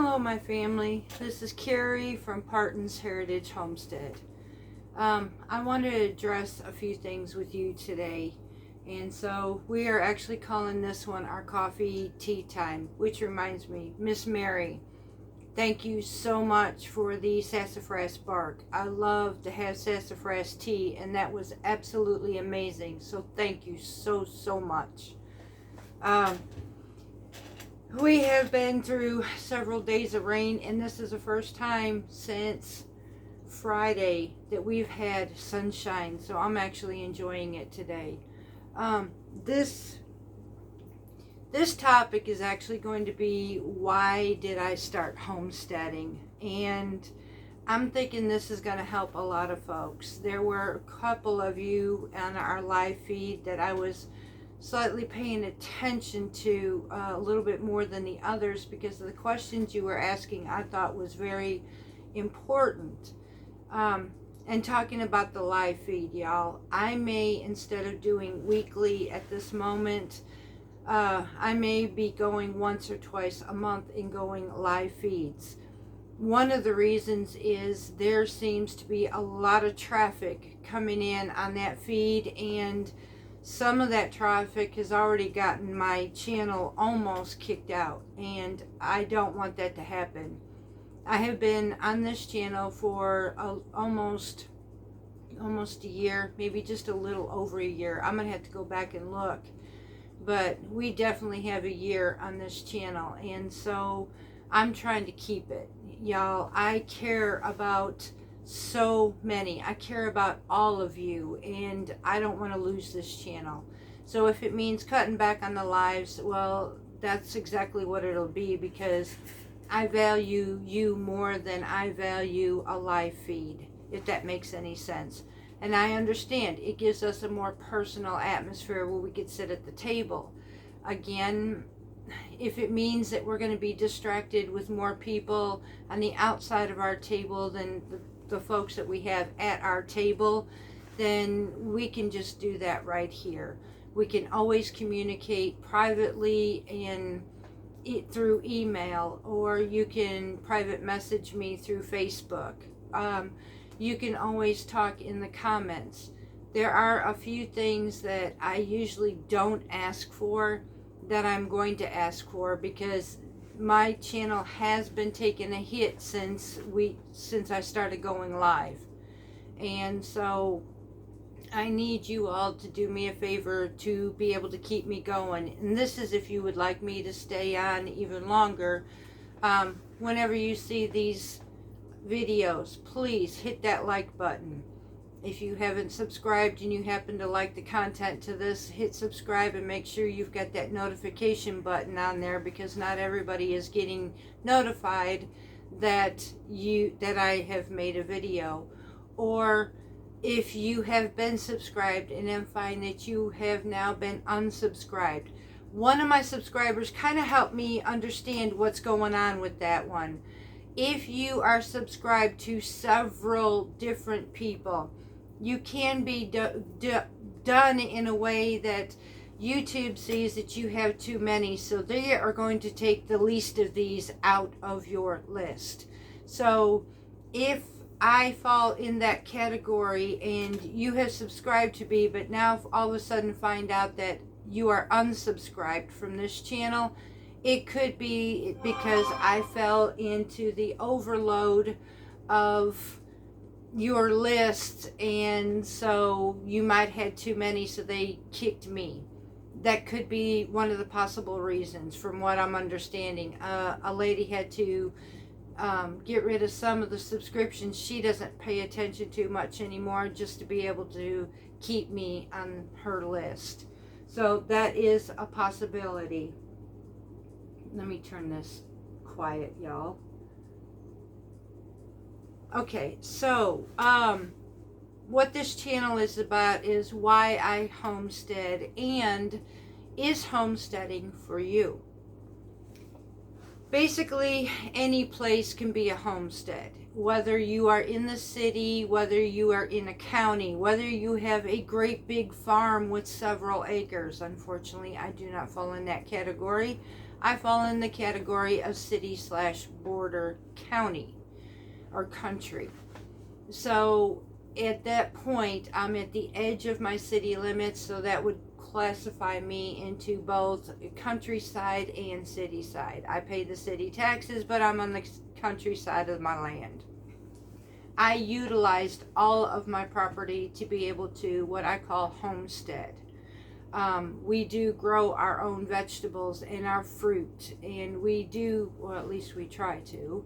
Hello, my family. This is Carrie from Parton's Heritage Homestead. I wanted to address a few things with you today. And so we are actually calling this one our coffee tea time, which reminds me, Miss Mary, thank you so much for the sassafras bark. I love to have sassafras tea, and that was absolutely amazing. So thank you so much. We have been through several days of rain, and this is the first time since Friday that we've had sunshine, so I'm actually enjoying it today. This topic is actually going to be, why did I start homesteading? And I'm thinking this is going to help a lot of folks. There were a couple of you on our live feed that I was slightly paying attention to a little bit more than the others, because the questions you were asking I thought was very important. And talking about the live feed, y'all, I may, instead of doing weekly at this moment, I may be going once or twice a month and going live feeds. One of the reasons is there seems to be a lot of traffic coming in on that feed, and some of that traffic has already gotten my channel almost kicked out, and I don't want that to happen. I have been on this channel for almost a year, maybe just a little over a year. I'm gonna have to go back and look, but we definitely have a year on this channel, and so I'm trying to keep it. Y'all, I care about so many. I care about all of you, and I don't want to lose this channel. So if it means cutting back on the lives, well, that's exactly what it'll be, because I value you more than I value a live feed, if that makes any sense. And I understand it gives us a more personal atmosphere where we could sit at the table. Again, if it means that we're going to be distracted with more people on the outside of our table than the folks that we have at our table, then we can just do that right here. We can always communicate privately and through email, or you can private message me through Facebook. You can always talk in the comments. There are a few things that I usually don't ask for that I'm going to ask for, because my channel has been taking a hit since I started going live. And so I need you all to do me a favor to be able to keep me going. And this is if you would like me to stay on even longer. Whenever you see these videos, please hit that like button. If you haven't subscribed and you happen to like the content to this, hit subscribe and make sure you've got that notification button on there, because not everybody is getting notified that I have made a video. Or if you have been subscribed and then find that you have now been unsubscribed. One of my subscribers kind of helped me understand what's going on with that one. If you are subscribed to several different people, you can be done in a way that YouTube sees that you have too many, so they are going to take the least of these out of your list. So if I fall in that category and you have subscribed to me, but now all of a sudden find out that you are unsubscribed from this channel, it could be because I fell into the overload of your list, and so you might have too many, so they kicked me. That could be one of the possible reasons, from what I'm understanding. A lady had to get rid of some of the subscriptions she doesn't pay attention to much anymore, just to be able to keep me on her list. So that is a possibility. Let me turn this quiet, y'all. Okay, so what this channel is about is why I homestead, and is homesteading for you. Basically, any place can be a homestead. Whether you are in the city, whether you are in a county, whether you have a great big farm with several acres. Unfortunately, I do not fall in that category. I fall in the category of city/border county or country. So at that point, I'm at the edge of my city limits, so that would classify me into both countryside and city side. I pay the city taxes, but I'm on the countryside of my land. I utilized all of my property to be able to what I call homestead. We do grow our own vegetables and our fruit, and we do, well, at least we try to.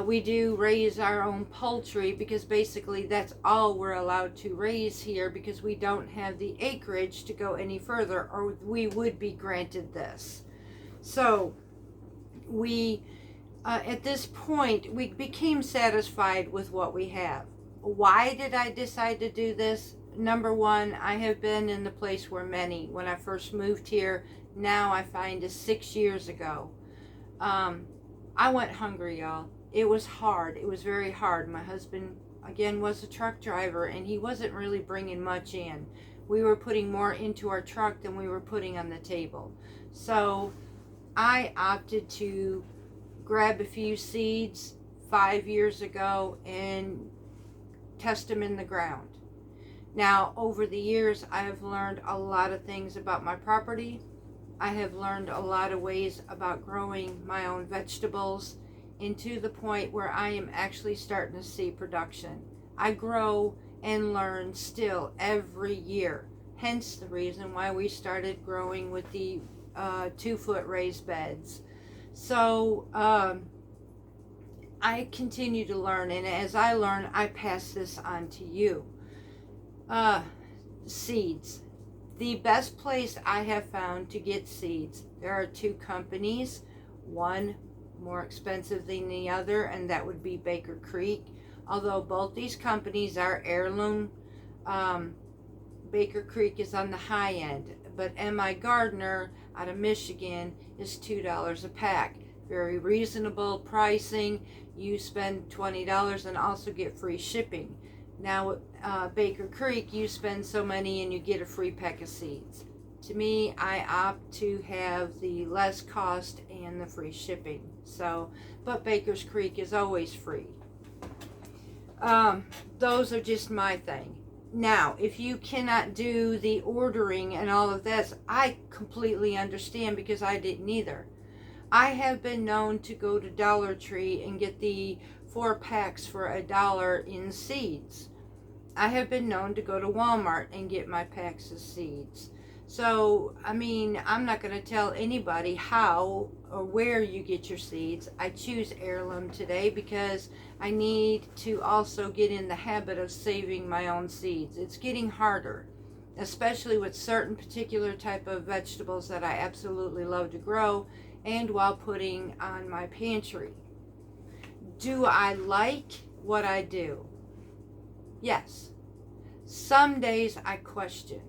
We do raise our own poultry because basically that's all we're allowed to raise here because we don't have the acreage to go any further, or we would be granted this. So we, at this point, we became satisfied with what we have. Why did I decide to do this? Number one, I have been in the place where many, when I first moved here, now I find is 6 years ago. I went hungry, y'all. It was hard. It was very hard. My husband, again, was a truck driver, and he wasn't really bringing much in. We were putting more into our truck than we were putting on the table. So I opted to grab a few seeds 5 years ago and test them in the ground. Now, over the years, I have learned a lot of things about my property. I have learned a lot of ways about growing my own vegetables, and to the point where I am actually starting to see production. I grow and learn still every year. Hence the reason why we started growing with the 2-foot raised beds. So I continue to learn, and as I learn, I pass this on to you. Seeds. The best place I have found to get seeds, there are 2 companies, one more expensive than the other, and that would be Baker Creek. Although both these companies are heirloom, Baker Creek is on the high end, but M.I. Gardner out of Michigan is $2 a pack. Very reasonable pricing. You spend $20 and also get free shipping. Now, Baker Creek, you spend so many and you get a free pack of seeds. To me, I opt to have the less cost and the free shipping. So, but Baker's Creek is always free. Those are just my thing. Now, if you cannot do the ordering and all of this, I completely understand because I didn't either. I have been known to go to Dollar Tree and get the 4 packs for $1 in seeds. I have been known to go to Walmart and get my packs of seeds. So, I mean, I'm not going to tell anybody how or where you get your seeds. I choose heirloom today because I need to also get in the habit of saving my own seeds. It's getting harder, especially with certain particular type of vegetables that I absolutely love to grow and while putting on my pantry. Do I like what I do? Yes. Some days I question,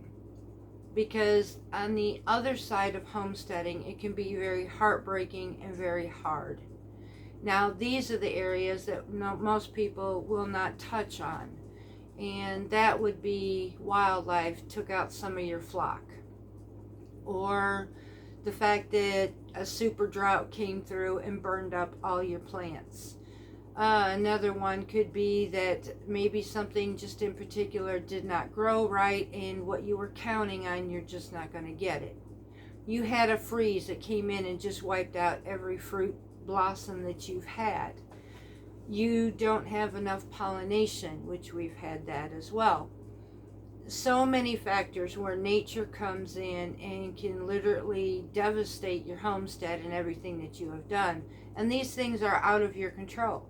because on the other side of homesteading, it can be very heartbreaking and very hard. Now, these are the areas that most people will not touch on, and that would be wildlife took out some of your flock, or the fact that a super drought came through and burned up all your plants. Another one could be that maybe something just in particular did not grow right, and what you were counting on, you're just not going to get it. You had a freeze that came in and just wiped out every fruit blossom that you've had. You don't have enough pollination, which we've had that as well. So many factors where nature comes in and can literally devastate your homestead and everything that you have done. And these things are out of your control.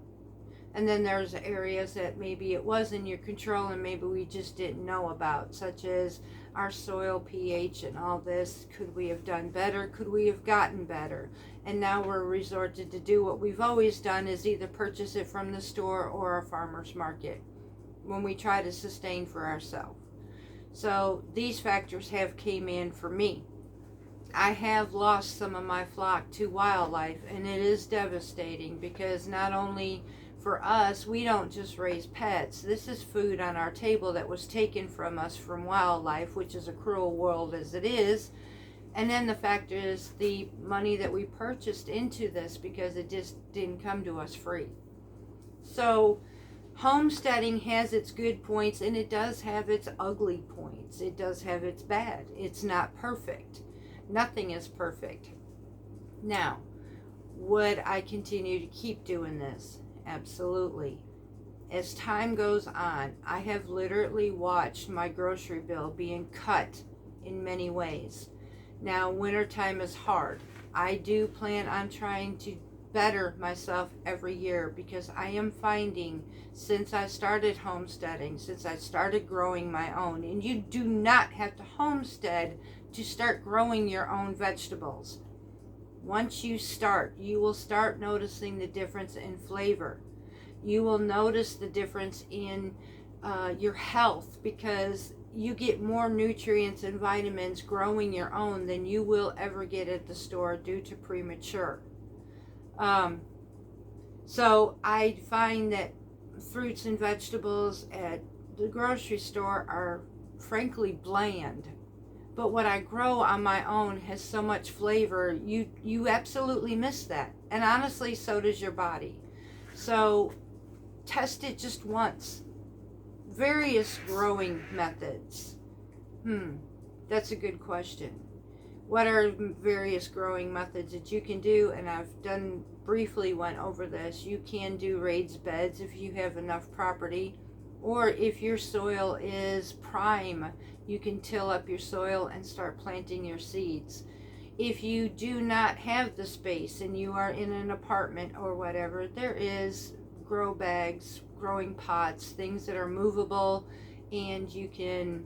And then there's areas that maybe it was in your control and maybe we just didn't know about, such as our soil pH and all this. Could we have done better? Could we have gotten better? And now we're resorted to do what we've always done, is either purchase it from the store or a farmer's market when we try to sustain for ourselves. So these factors have came in for me. I have lost some of my flock to wildlife, and it is devastating because not only for us, we don't just raise pets. This is food on our table that was taken from us from wildlife, which is a cruel world as it is. And then the fact is the money that we purchased into this, because it just didn't come to us free. So homesteading has its good points, and it does have its ugly points. It does have its bad. It's not perfect. Nothing is perfect. Now, would I continue to keep doing this? Absolutely. As time goes on, I have literally watched my grocery bill being cut in many ways. Now, wintertime is hard. I do plan on trying to better myself every year, because I am finding, since I started homesteading, since I started growing my own, and you do not have to homestead to start growing your own vegetables. Once you start, you will start noticing the difference in flavor. You will notice the difference in your health, because you get more nutrients and vitamins growing your own than you will ever get at the store due to premature. So I find that fruits and vegetables at the grocery store are frankly bland. But what I grow on my own has so much flavor, you absolutely miss that. And honestly, so does your body. So test it just once. Various growing methods. That's a good question. What are various growing methods that you can do? And I've briefly went over this. You can do raised beds if you have enough property, or if your soil is prime, you can till up your soil and start planting your seeds. If you do not have the space and you are in an apartment or whatever, there is grow bags, growing pots, things that are movable, and you can,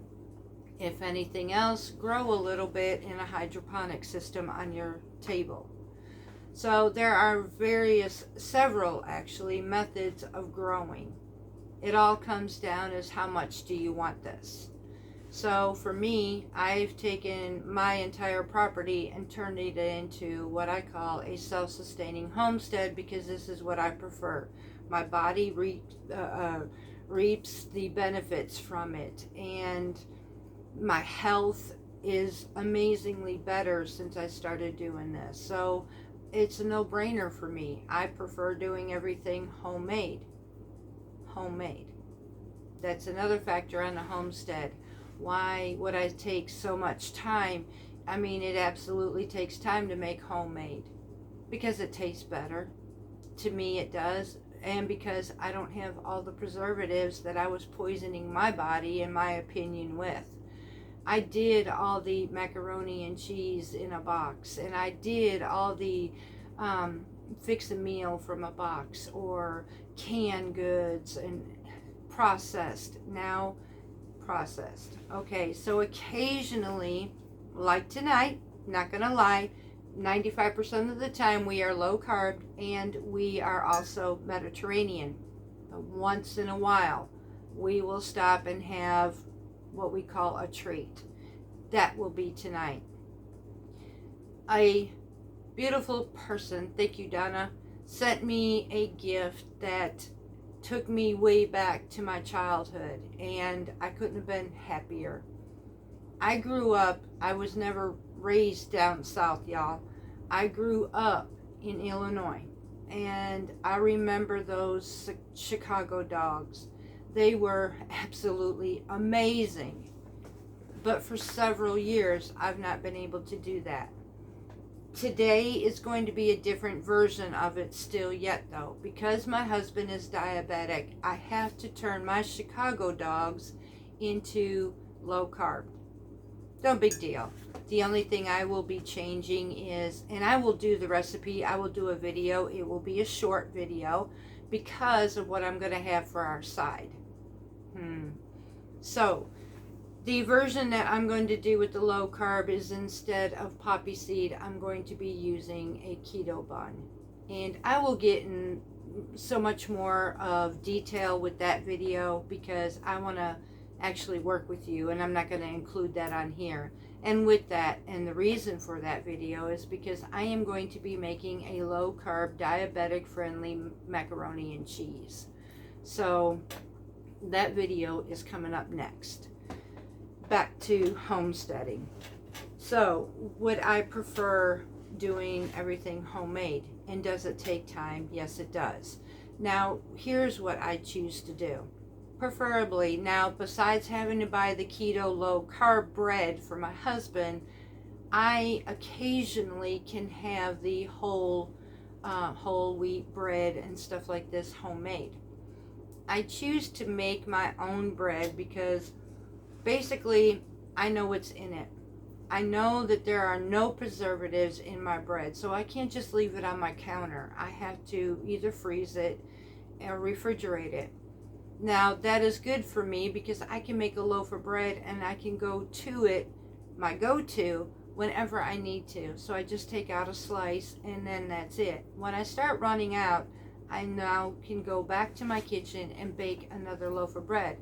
if anything else, grow a little bit in a hydroponic system on your table. So there are several actually, methods of growing. It all comes down as how much do you want this. So for me, I've taken my entire property and turned it into what I call a self-sustaining homestead, because this is what I prefer. My body reaps the benefits from it, and my health is amazingly better since I started doing this. So it's a no-brainer for me. I prefer doing everything homemade. That's another factor on the homestead. Why would I take so much time? I mean, it absolutely takes time to make homemade, because it tastes better. To me it does. And because I don't have all the preservatives that I was poisoning my body, in my opinion, with. I did all the macaroni and cheese in a box, and I did all the fix a meal from a box, or canned goods, and processed. Okay, so occasionally, like tonight, not gonna lie, 95% of the time we are low carb, and we are also Mediterranean. But once in a while, we will stop and have what we call a treat. That will be tonight. A beautiful person, thank you Donna, sent me a gift that took me way back to my childhood, and I couldn't have been happier. I grew up, I was never raised down south, y'all. I grew up in Illinois, and I remember those Chicago dogs. They were absolutely amazing. But for several years, I've not been able to do that. Today is going to be a different version of it still yet, though. Because my husband is diabetic, I have to turn my Chicago dogs into low carb. No big deal. The only thing I will be changing is, and I will do the recipe, I will do a video. It will be a short video because of what I'm going to have for our side. So, the version that I'm going to do with the low carb is, instead of poppy seed, I'm going to be using a keto bun. And I will get in so much more of detail with that video, because I want to actually work with you, and I'm not going to include that on here. And with that, and the reason for that video is because I am going to be making a low carb, diabetic friendly macaroni and cheese. So that video is coming up next. Back to homesteading. So, would I prefer doing everything homemade? And does it take time? Yes, it does. Now, here's what I choose to do. Preferably, now, besides having to buy the keto low carb bread for my husband, I occasionally can have the whole wheat bread and stuff like this homemade. I choose to make my own bread because basically I know what's in it. I know that there are no preservatives in my bread, so I can't just leave it on my counter. I have to either freeze it or refrigerate it. Now, that is good for me because I can make a loaf of bread and I can go to it, my go to, whenever I need to. So I just take out a slice and then that's it. When I start running out, I now can go back to my kitchen and bake another loaf of bread.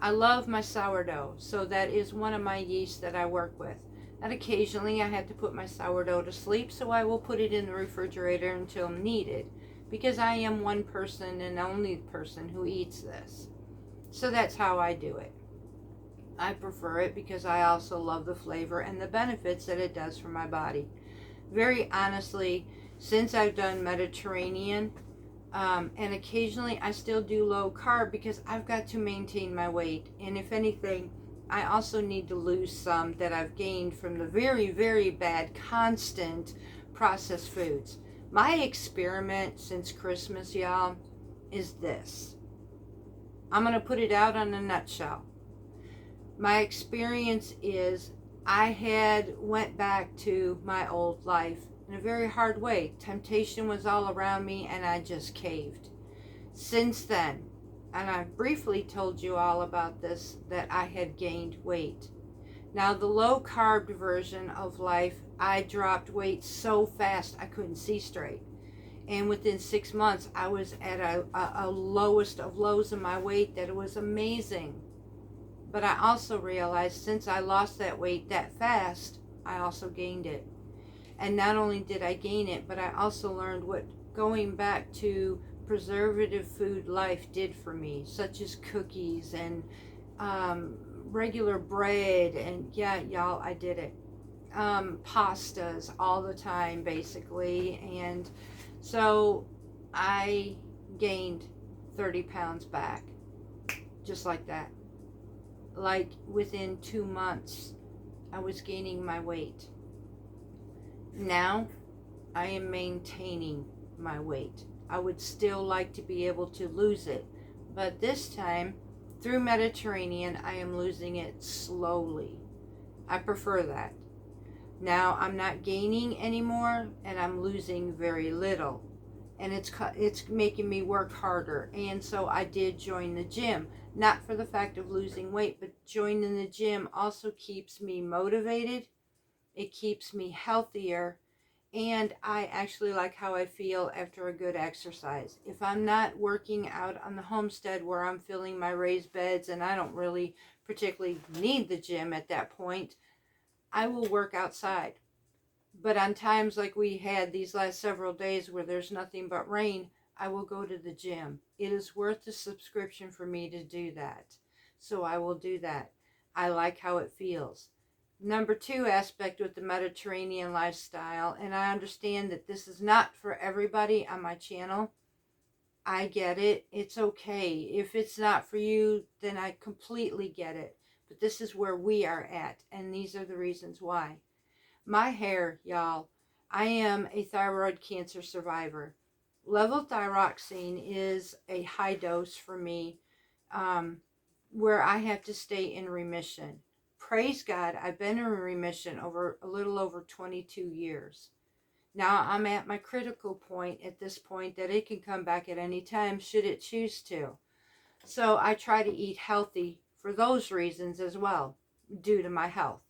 I love my sourdough, so that is one of my yeasts that I work with. And occasionally I have to put my sourdough to sleep, so I will put it in the refrigerator until needed, because I am one person and only person who eats this. So that's how I do it. I prefer it because I also love the flavor and the benefits that it does for my body. Very honestly, since I've done Mediterranean, and occasionally I still do low carb because I've got to maintain my weight. And if anything, I also need to lose some that I've gained from the very, very bad, constant processed foods. My experiment since Christmas, y'all, is this. I'm going to put it out in a nutshell. My experience is I had went back to my old life in a very hard way. Temptation was all around me and I just caved. Since then, and I briefly told you all about this, that I had gained weight. Now, the low carb version of life, I dropped weight so fast I couldn't see straight. And within 6 months, I was at a lowest of lows in my weight that it was amazing. But I also realized since I lost that weight that fast, I also gained it. And not only did I gain it, but I also learned what going back to preservative food life did for me, such as cookies and regular bread. And yeah, y'all, I did it. Pastas all the time, basically. And so I gained 30 pounds back, just like that. Like within 2 months, I was gaining my weight. Now, I am maintaining my weight. I would still like to be able to lose it, but this time, through Mediterranean, I am losing it slowly. I prefer that. Now, I'm not gaining anymore, and I'm losing very little. And it's making me work harder. And so I did join the gym. Not for the fact of losing weight, but joining the gym also keeps me motivated. It keeps me healthier. And I actually like how I feel after a good exercise. If I'm not working out on the homestead where I'm filling my raised beds and I don't really particularly need the gym at that point, I will work outside. But on times like we had these last several days where there's nothing but rain, I will go to the gym. It is worth the subscription for me to do that. So I will do that. I like how it feels. Number 2 aspect with the Mediterranean lifestyle, and I understand that this is not for everybody on my channel. I get it. It's okay. If it's not for you, then I completely get it. But this is where we are at, and these are the reasons why. My hair, y'all, I am a thyroid cancer survivor. Levothyroxine is a high dose for me, where I have to stay in remission. Praise God, I've been in remission over a little over 22 years. Now I'm at my critical point at this point that it can come back at any time should it choose to. So I try to eat healthy for those reasons as well, due to my health.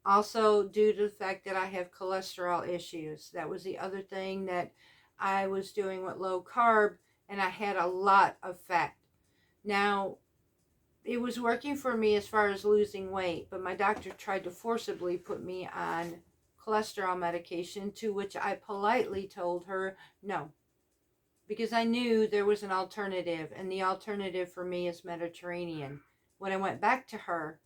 Also, due to the fact that I have cholesterol issues. That was the other thing that I was doing with low carb, and I had a lot of fat. Now, it was working for me as far as losing weight, but my doctor tried to forcibly put me on cholesterol medication, to which I politely told her no, because I knew there was an alternative, and the alternative for me is Mediterranean. When I went back to her,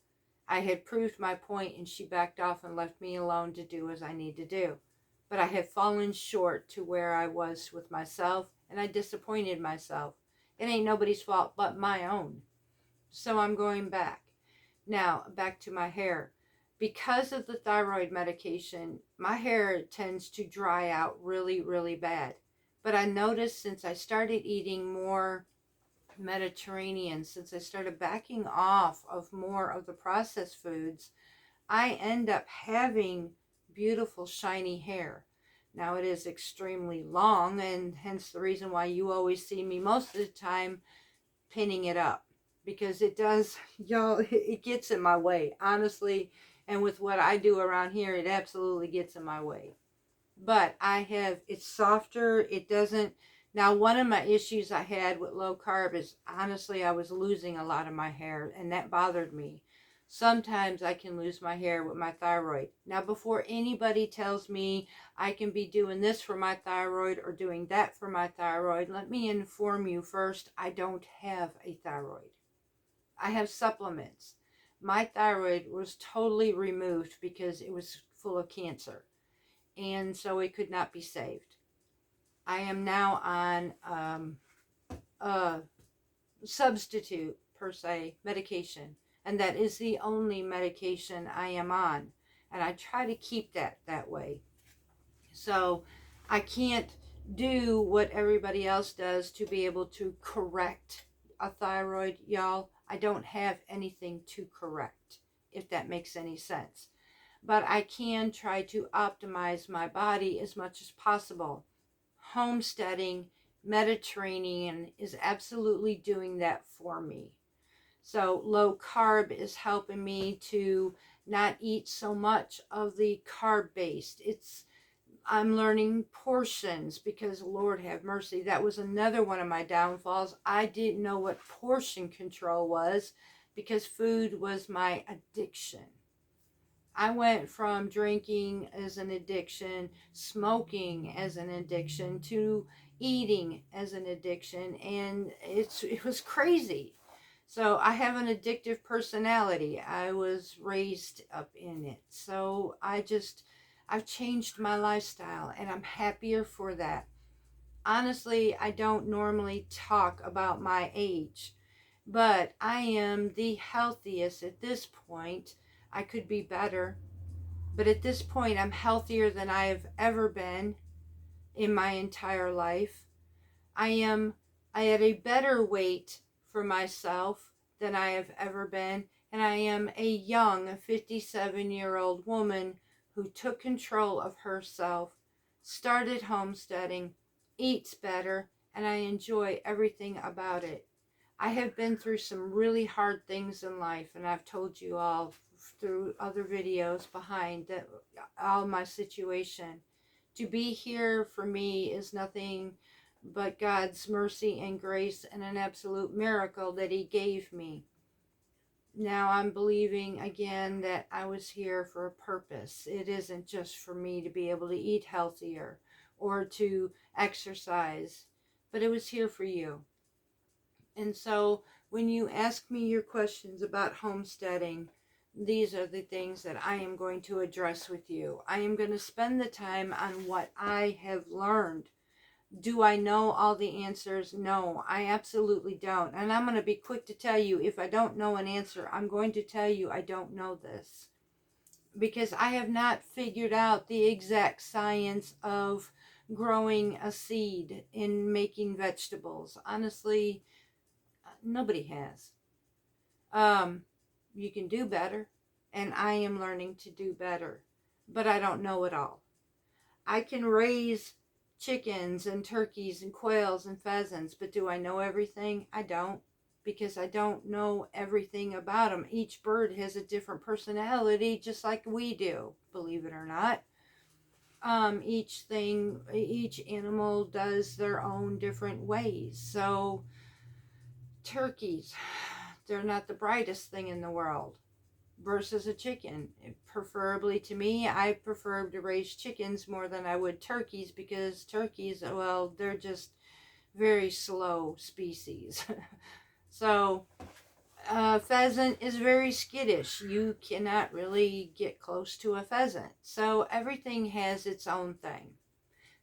I had proved my point and she backed off and left me alone to do as I need to do. But I had fallen short to where I was with myself, and I disappointed myself. It ain't nobody's fault but my own. So I'm going back. Now, back to my hair. Because of the thyroid medication, my hair tends to dry out really, really bad. But I noticed since I started eating more Mediterranean, since I started backing off of more of the processed foods, I end up having beautiful shiny hair. Now it is extremely long, and hence the reason why you always see me most of the time pinning it up, because it does, y'all, it gets in my way, honestly. And with what I do around here, it absolutely gets in my way. But it's softer. It doesn't. Now, one of my issues I had with low carb is, honestly, I was losing a lot of my hair, and that bothered me. Sometimes I can lose my hair with my thyroid. Now, before anybody tells me I can be doing this for my thyroid or doing that for my thyroid, let me inform you first, I don't have a thyroid. I have supplements. My thyroid was totally removed because it was full of cancer, and so it could not be saved. I am now on a substitute, per se, medication, and that is the only medication I am on, and I try to keep that way. So I can't do what everybody else does to be able to correct a thyroid, y'all. I don't have anything to correct, if that makes any sense. But I can try to optimize my body as much as possible. Homesteading Mediterranean is absolutely doing that for me. So low carb is helping me to not eat so much of the carb based. I'm learning portions, because Lord have mercy, that was another one of my downfalls. I didn't know what portion control was, because food was my addiction. I went from drinking as an addiction, smoking as an addiction, to eating as an addiction, and it was crazy. So I have an addictive personality. I was raised up in it. So I've changed my lifestyle, and I'm happier for that. Honestly, I don't normally talk about my age, but I am the healthiest at this point. I could be better, but at this point, I'm healthier than I have ever been in my entire life. I at a better weight for myself than I have ever been, and I am a young 57-year-old woman who took control of herself, started homesteading, eats better, and I enjoy everything about it. I have been through some really hard things in life, and I've told you all through other videos behind that, all my situation. To be here for me is nothing but God's mercy and grace, and an absolute miracle that He gave me. Now I'm believing again that I was here for a purpose. It isn't just for me to be able to eat healthier or to exercise, but it was here for you. And so when you ask me your questions about homesteading, these are the things that I am going to address with you. I am going to spend the time on what I have learned. Do I know all the answers? No, I absolutely don't. And I'm going to be quick to tell you, if I don't know an answer, I'm going to tell you I don't know this. Because I have not figured out the exact science of growing a seed in making vegetables. Honestly, nobody has. You can do better, and I am learning to do better, but I don't know it all. I can raise chickens and turkeys and quails and pheasants, but do I know everything? I don't, because I don't know everything about them. Each bird has a different personality, just like we do, believe it or not. Each animal does their own different ways. So turkeys, they're not the brightest thing in the world versus a chicken. Preferably, to me, I prefer to raise chickens more than I would turkeys, because turkeys, well, they're just very slow species. So A pheasant is very skittish. You cannot really get close to a pheasant. So everything has its own thing.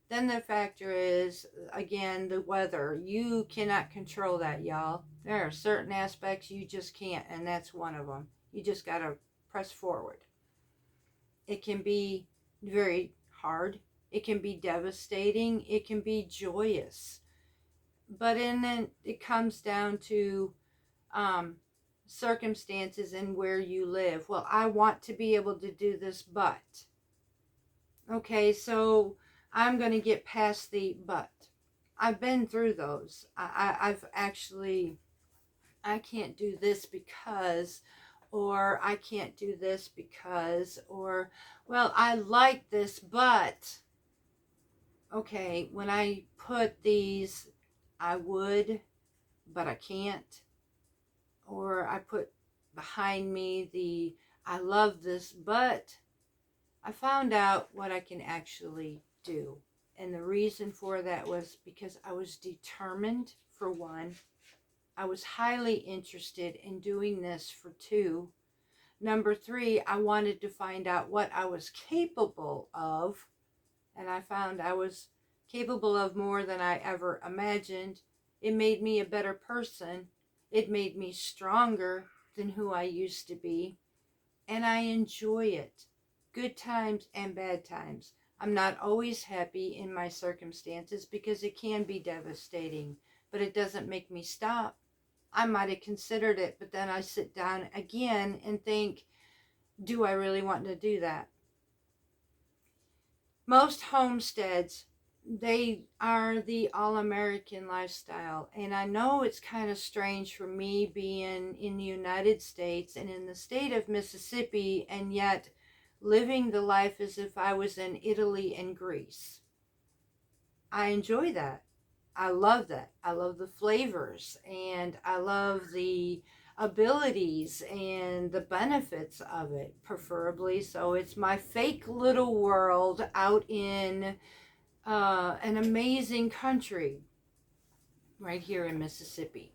Then the factor is, again, the weather. You cannot control that, y'all. There are certain aspects you just can't, and that's one of them. You just got to press forward. It can be very hard. It can be devastating. It can be joyous. But then it comes down to um, circumstances and where you live. Well, I want to be able to do this, but. Okay, so I'm going to get past the but. I've been through those. I've actually, I can't do this because, or I can't do this because, or, well, I like this, but, okay, when I put these, I would, but I can't, or I put behind me the, I love this, but I found out what I can actually do. And the reason for that was because I was determined, for one. I was highly interested in doing this, for two. Number three, I wanted to find out what I was capable of. And I found I was capable of more than I ever imagined. It made me a better person. It made me stronger than who I used to be. And I enjoy it. Good times and bad times. I'm not always happy in my circumstances because it can be devastating, but it doesn't make me stop. I might have considered it, but then I sit down again and think, do I really want to do that? Most homesteads, they are the all-American lifestyle. And I know it's kind of strange for me being in the United States and in the state of Mississippi, and yet living the life as if I was in Italy and Greece. I enjoy that. I love that. I love the flavors, and I love the abilities and the benefits of it, preferably. So it's my fake little world out in an amazing country right here in Mississippi.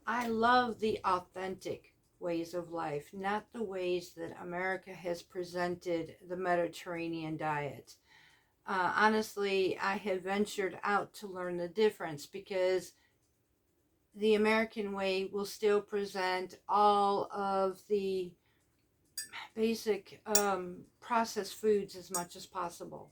I love the authentic ways of life, not the ways that America has presented the Mediterranean diet. Honestly, I have ventured out to learn the difference, because the American way will still present all of the basic processed foods as much as possible,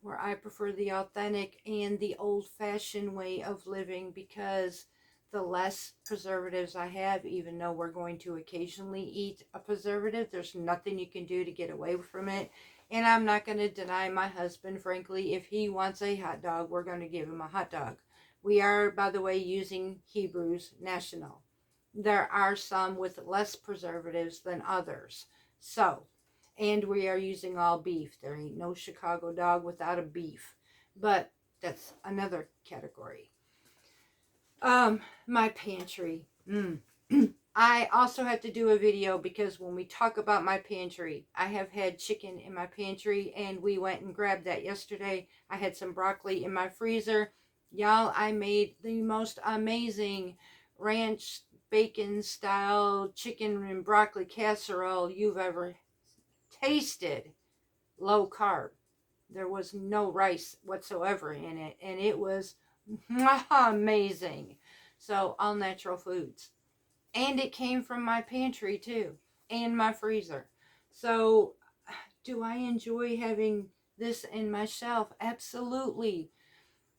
where I prefer the authentic and the old-fashioned way of living, because the less preservatives I have, even though we're going to occasionally eat a preservative, there's nothing you can do to get away from it. And I'm not going to deny my husband, frankly, if he wants a hot dog, we're going to give him a hot dog. We are, by the way, using Hebrews National. There are some with less preservatives than others. So, and we are using all beef. There ain't no Chicago dog without a beef. But that's another category. My pantry. I also have to do a video, because when we talk about my pantry, I have had chicken in my pantry, and we went and grabbed that yesterday. I had some broccoli in my freezer. Y'all, I made the most amazing ranch bacon style chicken and broccoli casserole you've ever tasted. Low carb. There was no rice whatsoever in it, and it was amazing. So, all natural foods. And it came from my pantry too, and my freezer. So, do I enjoy having this in my shelf? Absolutely.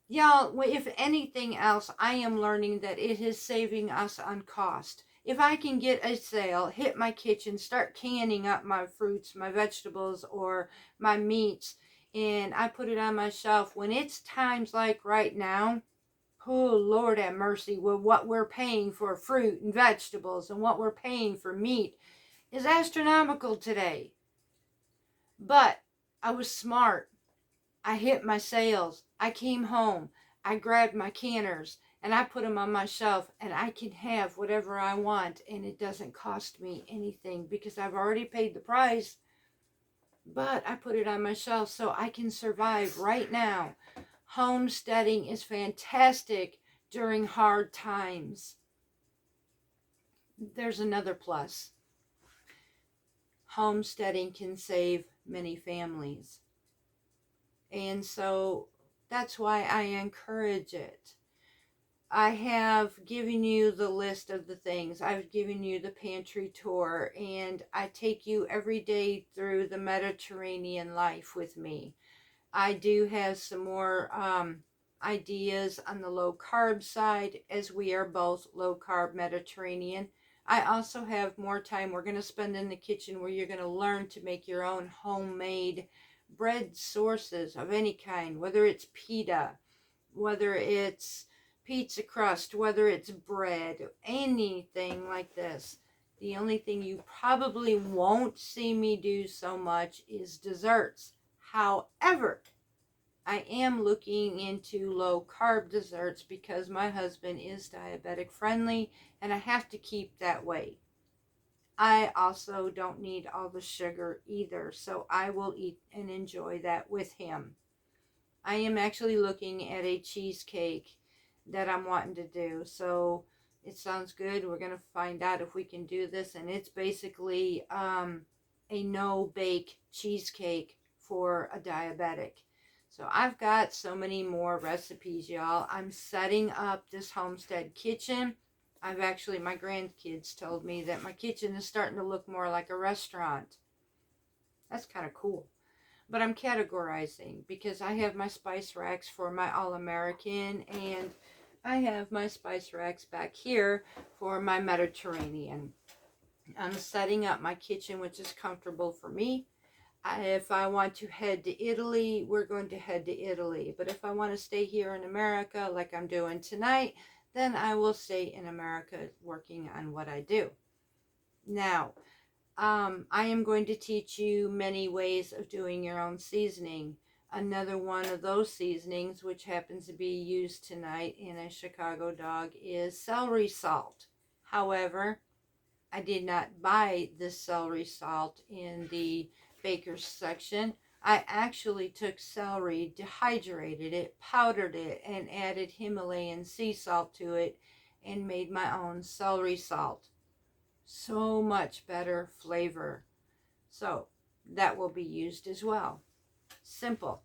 Y'all, if anything else, I am learning that it is saving us on cost. If I can get a sale, hit my kitchen, start canning up my fruits, my vegetables, or my meats, and I put it on my shelf, when it's times like right now, oh, Lord have mercy, well, what we're paying for fruit and vegetables and what we're paying for meat is astronomical today. But I was smart. I hit my sales. I came home. I grabbed my canners and I put them on my shelf, and I can have whatever I want, and it doesn't cost me anything because I've already paid the price. But I put it on my shelf so I can survive right now. Homesteading is fantastic during hard times. There's another plus. Homesteading can save many families. And so that's why I encourage it. I have given you the list of the things. I've given you the pantry tour, and I take you every day through the Mediterranean life with me. I do have some more ideas on the low carb side, as we are both low carb Mediterranean. I also have more time we're going to spend in the kitchen where you're going to learn to make your own homemade bread sources of any kind, whether it's pita, whether it's pizza crust, whether it's bread, anything like this. The only thing you probably won't see me do so much is desserts. However, I am looking into low carb desserts because my husband is diabetic friendly and I have to keep that way. I also don't need all the sugar either, so I will eat and enjoy that with him. I am actually looking at a cheesecake that I'm wanting to do. So it sounds good. We're going to find out if we can do this. And it's basically a no-bake cheesecake for a diabetic. So I've got so many more recipes, y'all. I'm setting up this homestead kitchen. My grandkids told me that my kitchen is starting to look more like a restaurant. That's kind of cool. But I'm categorizing because I have my spice racks for my All-American, and I have my spice racks back here for my Mediterranean. I'm setting up my kitchen, which is comfortable for me. If I want to head to Italy, we're going to head to Italy. But if I want to stay here in America, like I'm doing tonight, then I will stay in America working on what I do. Now, I am going to teach you many ways of doing your own seasoning. Another one of those seasonings, which happens to be used tonight in a Chicago dog, is celery salt. However, I did not buy this celery salt in the baker's section. I actually took celery, dehydrated it, powdered it, and added Himalayan sea salt to it and made my own celery salt. So much better flavor. So that will be used as well. Simple.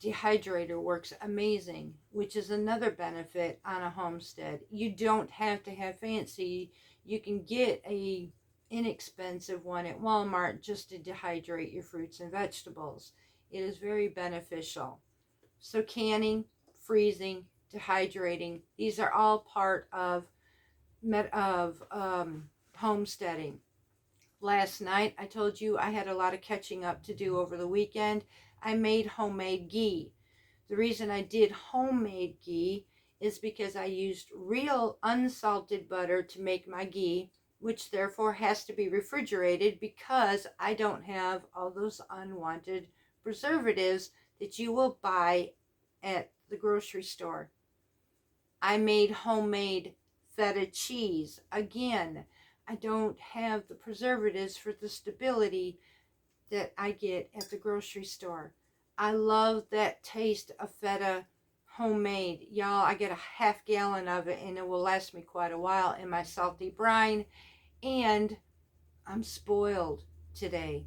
Dehydrator works amazing, which is another benefit on a homestead. You don't have to have fancy. You can get a inexpensive one at Walmart just to dehydrate your fruits and vegetables. It is very beneficial. So canning, freezing, dehydrating, these are all part of homesteading. Last night, I told you I had a lot of catching up to do over the weekend. I made homemade ghee. The reason I did homemade ghee is because I used real unsalted butter to make my ghee, which therefore has to be refrigerated because I don't have all those unwanted preservatives that you will buy at the grocery store. I made homemade feta cheese. Again, I don't have the preservatives for the stability that I get at the grocery store. I love that taste of feta homemade. Y'all, I get a half gallon of it and it will last me quite a while in my salty brine. And I'm spoiled today.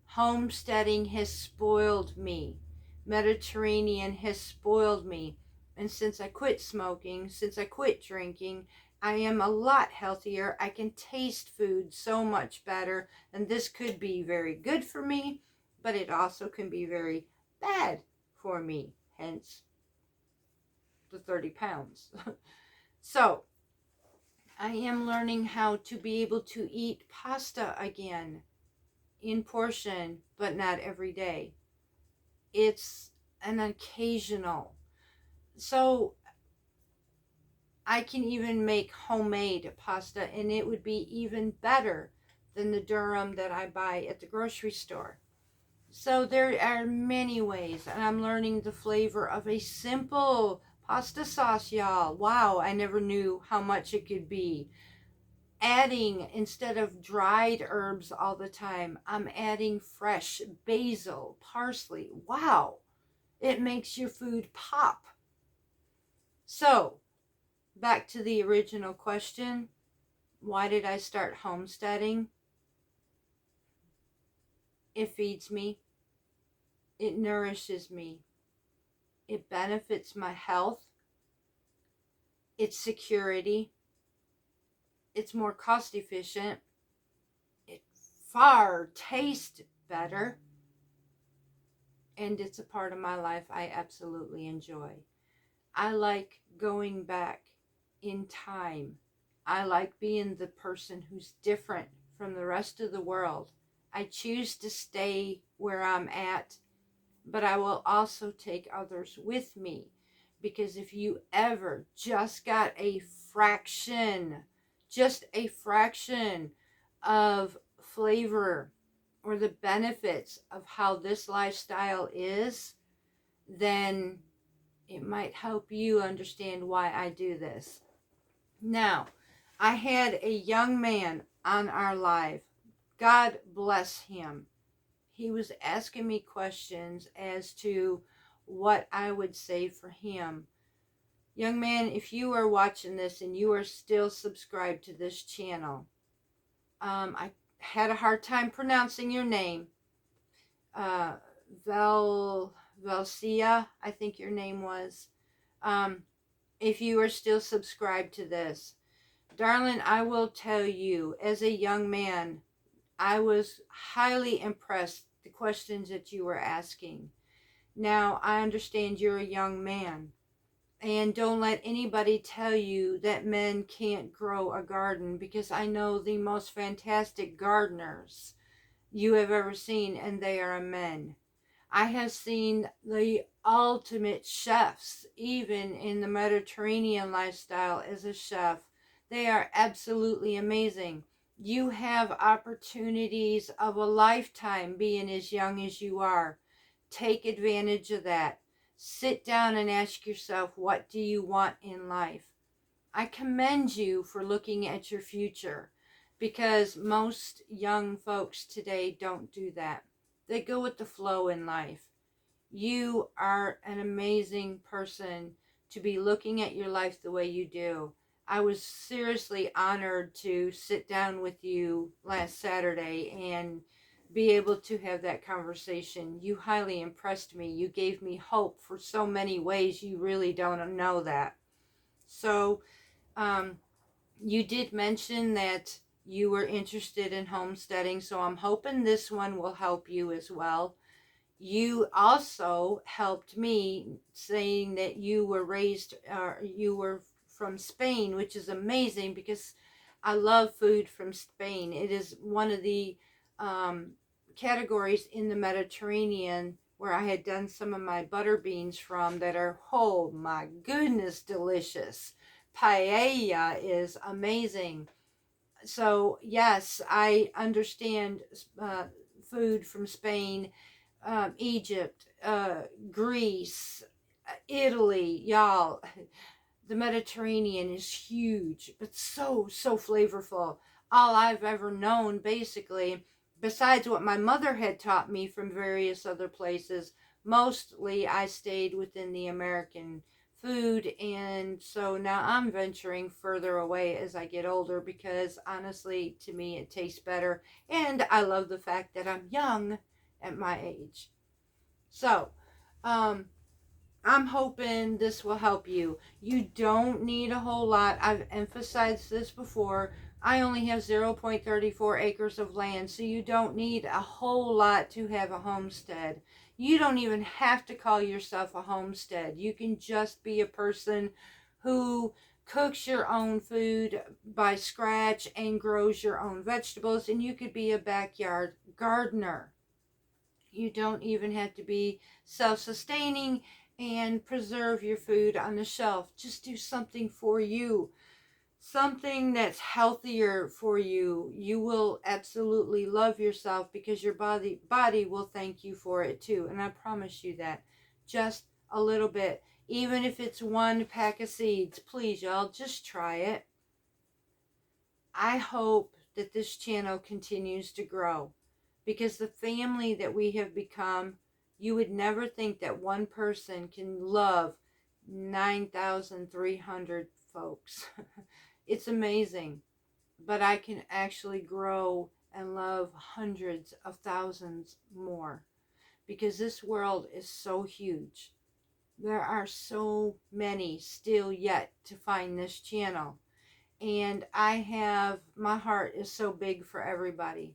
Homesteading has spoiled me. Mediterranean has spoiled me. And since I quit smoking, since I quit drinking, I am a lot healthier. I can taste food so much better. And this could be very good for me, but it also can be very bad for me. Hence the 30 pounds. So I am learning how to be able to eat pasta again in portion, but not every day. It's an occasional. So I can even make homemade pasta and it would be even better than the durum that I buy at the grocery store. So there are many ways, and I'm learning the flavor of a simple pasta sauce, y'all. Wow, I never knew how much it could be. Adding, instead of dried herbs all the time, I'm adding fresh basil, parsley. Wow, it makes your food pop. So, back to the original question. Why did I start homesteading? It feeds me. It nourishes me. It benefits my health. It's security. It's more cost efficient. It far tastes better. And it's a part of my life I absolutely enjoy. I like going back in time. I like being the person who's different from the rest of the world. I choose to stay where I'm at, but I will also take others with me. Because if you ever just got just a fraction of flavor or the benefits of how this lifestyle is, then it might help you understand why I do this. Now, I had a young man on our live. God bless him. He was asking me questions as to what I would say for him. Young man, if you are watching this and you are still subscribed to this channel, I had a hard time pronouncing your name. Uh, Velcia, I think your name was. Um, if you are still subscribed to this, darling, I will tell you, as a young man, I was highly impressed the questions that you were asking. Now, I understand you're a young man, and don't let anybody tell you that men can't grow a garden, because I know the most fantastic gardeners you have ever seen, and they are men. I have seen the ultimate chefs, even in the Mediterranean lifestyle as a chef. They are absolutely amazing. You have opportunities of a lifetime being as young as you are. Take advantage of that. Sit down and ask yourself, what do you want in life? I commend you for looking at your future, because most young folks today don't do that. They go with the flow in life. You are an amazing person to be looking at your life the way you do. I was seriously honored to sit down with you last Saturday and be able to have that conversation. You highly impressed me. You gave me hope for so many ways you really don't know that. So, um, you did mention that you were interested in homesteading, so I'm hoping this one will help you as well. You also helped me, saying that you were you were from Spain, which is amazing because I love food from Spain. It is one of the um, categories in the Mediterranean where I had done some of my butter beans from that are, oh my goodness, delicious. Paella is amazing. So, yes, I understand food from Spain, Egypt, Greece, Italy, y'all. The Mediterranean is huge, but so flavorful. All I've ever known, basically, besides what my mother had taught me from various other places, mostly I stayed within the American food, and so now I'm venturing further away as I get older, because honestly, to me, it tastes better, and I love the fact that I'm young at my age. So, um, I'm hoping this will help you. You don't need a whole lot. I've emphasized this before. I only have 0.34 acres of land, so you don't need a whole lot to have a homestead. You don't even have to call yourself a homestead. You can just be a person who cooks your own food by scratch and grows your own vegetables, and you could be a backyard gardener. You don't even have to be self-sustaining and preserve your food on the shelf. Just do something for you, something that's healthier for you. You will absolutely love yourself, because your body will thank you for it too. And I promise you that. Just a little bit. Even if it's one pack of seeds, please, y'all, just try it. I hope that this channel continues to grow, because the family that we have become, you would never think that one person can love 9,300 folks. It's amazing. but I can actually grow and love hundreds of thousands more, because this world is so huge. There are so many still yet to find this channel. And my heart is so big for everybody.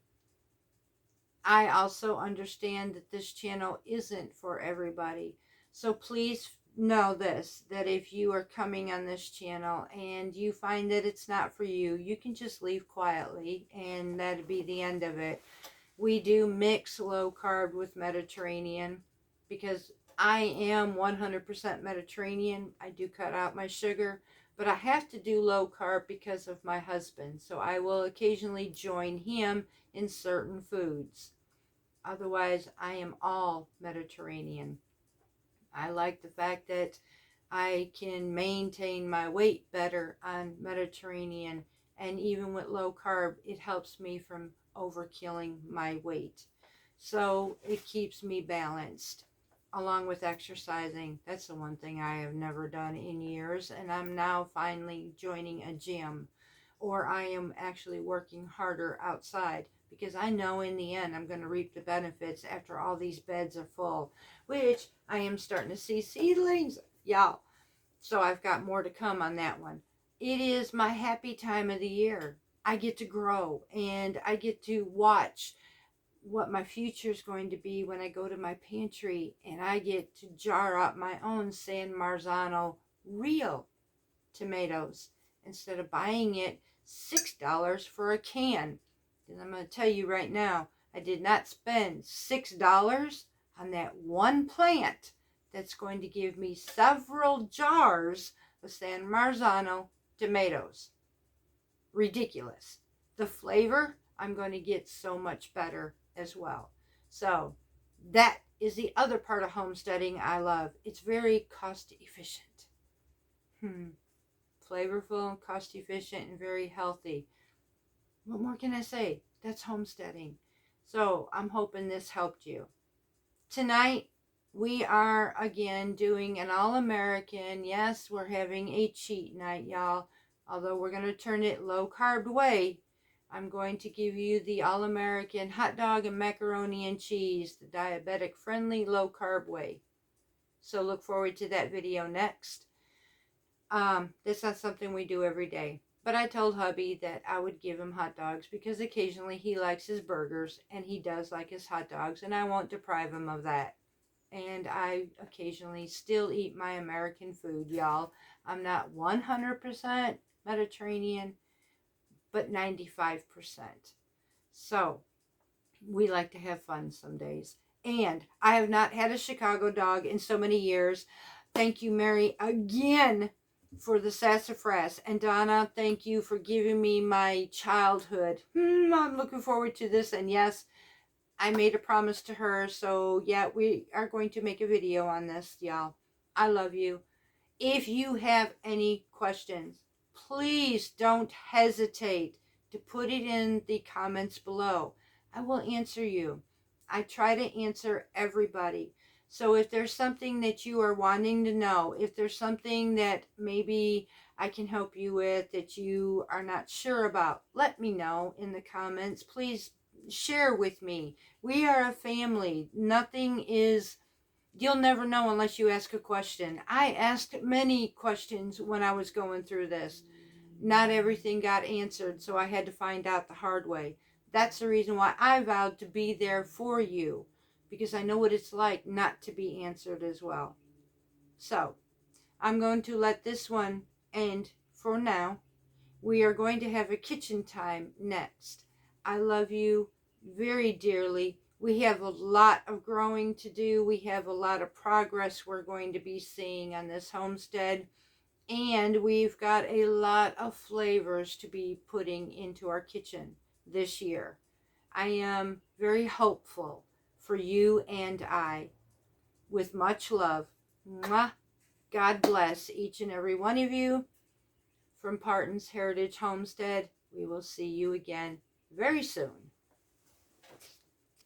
I also understand that this channel isn't for everybody. So please know this, that if you are coming on this channel and you find that it's not for you, you can just leave quietly and that'd be the end of it. We do mix low carb with Mediterranean because I am 100% Mediterranean. I do cut out my sugar, but I have to do low carb because of my husband. So I will occasionally join him in certain foods. Otherwise, I am all Mediterranean. I like the fact that I can maintain my weight better on Mediterranean, and even with low carb, it helps me from overkilling my weight. So it keeps me balanced along with exercising. That's the one thing I have never done in years, and I'm now finally joining a gym, or I am actually working harder outside because I know in the end I'm going to reap the benefits after all these beds are full, which I am starting to see seedlings, y'all. So I've got more to come on that one. It is my happy time of the year. I get to grow and I get to watch what my future is going to be when I go to my pantry and I get to jar up my own San Marzano real tomatoes instead of buying it $6 for a can. And I'm going to tell you right now, I did not spend $6 on that one plant that's going to give me several jars of San Marzano tomatoes. Ridiculous. The flavor, I'm going to get so much better as well. So that is the other part of homesteading I love. It's very cost efficient. Flavorful, cost efficient, and very healthy. What more can I say? That's homesteading. So I'm hoping this helped you. Tonight, we are again doing an all-American. Yes, we're having a cheat night, y'all. Although we're going to turn it low-carb way, I'm going to give you the all-American hot dog and macaroni and cheese, the diabetic-friendly low-carb way. So look forward to that video next. That's not something we do every day. But I told hubby that I would give him hot dogs because occasionally he likes his burgers and he does like his hot dogs, and I won't deprive him of that. And I occasionally still eat my American food, y'all. I'm not 100% Mediterranean, but 95%. So we like to have fun some days. And I have not had a Chicago dog in so many years. Thank you, Mary, again for the sassafras. And Donna, thank you for giving me my childhood. I'm looking forward to this. And yes, I made a promise to her. So yeah, we are going to make a video on this, y'all. I love you. If you have any questions, please don't hesitate to put it in the comments below. I will answer you. I try to answer everybody. So if there's something that you are wanting to know, if there's something that maybe I can help you with that you are not sure about, let me know in the comments. Please share with me. We are a family. You'll never know unless you ask a question. I asked many questions when I was going through this. Not everything got answered, so I had to find out the hard way. That's the reason why I vowed to be there for you, because I know what it's like not to be answered as well. So, I'm going to let this one end for now. We are going to have a kitchen time next. I love you very dearly. We have a lot of growing to do. We have a lot of progress we're going to be seeing on this homestead. And we've got a lot of flavors to be putting into our kitchen this year. I am very hopeful for you and I. With much love. Mwah. God bless each and every one of you. From Parton's Heritage Homestead, we will see you again very soon.